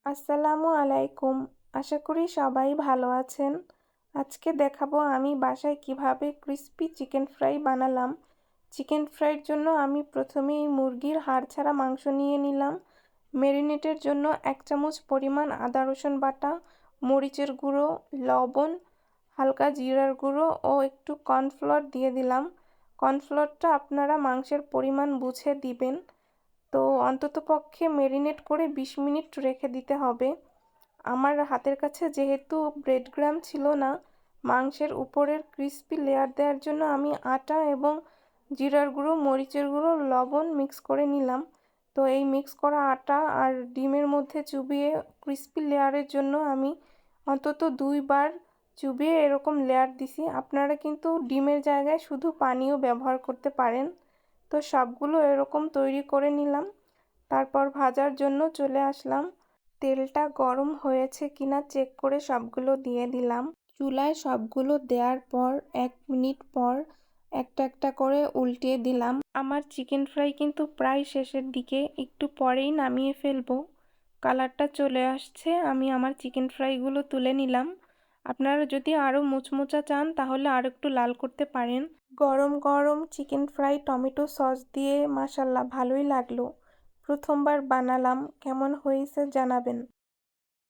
আসসালামু আলাইকুম। আশা করি সবাই ভালো আছেন। আজকে দেখাবো আমি বাসায় কিভাবে ক্রিস্পি চিকেন ফ্রাই বানালাম। চিকেন ফ্রাইয়ের জন্য আমি প্রথমেই মুরগির হাড় ছাড়া মাংস নিয়ে নিলাম। ম্যারিনেটের জন্য 1 চামচ পরিমাণ আদা রসুন বাটা, মরিচের গুঁড়ো, লবণ, হালকা জিরার গুঁড়ো ও একটু কর্নফ্লোর দিয়ে দিলাম। কর্নফ্লোরটা আপনারা মাংসের পরিমাণ বুঝে দিবেন। তো অন্ততপক্ষে ম্যারিনেট করে 20 মিনিট রেখে দিতে হবে। আমার হাতের কাছে যেহেতু ব্রেড ক্রাম্ব ছিল না, মাংসের উপরের ক্রিস্পি লেয়ার দেওয়ার জন্য আমি আটা এবং জিরার গুঁড়ো, মরিচের গুঁড়ো, লবণ মিক্স করে নিলাম। তো এই মিক্স করা আটা আর ডিমের মধ্যে চুবিয়ে ক্রিস্পি লেয়ারের জন্য আমি অন্তত 2 বার চুবিয়ে এরকম লেয়ার দিছি। আপনারা কিন্তু ডিমের জায়গায় শুধু পানিও ব্যবহার করতে পারেন। তো সবগুলো এরকম তৈরি করে নিলাম। তারপর ভাজার জন্য চলে আসলাম। তেলটা গরম হয়েছে কিনা চেক করে সবগুলো দিয়ে দিলাম। চুলায় সবগুলো দেওয়ার পর 1 মিনিট পর একটা একটা করে উল্টিয়ে দিলাম। আমার চিকেন ফ্রাই কিন্তু প্রায় শেষের দিকে, একটু পরেই নামিয়ে ফেলবো। কালারটা চলে আসছে, আমি আমার চিকেন ফ্রাইগুলো তুলে নিলাম। আপনারা যদি আরও মুচমুচা চান তাহলে আরও একটু লাল করতে পারেন। গরম গরম চিকেন ফ্রাই টমেটো সস দিয়ে মাশাল্লাহ ভালোই লাগলো। প্রথমবার বানালাম, কেমন হয়েছে জানাবেন।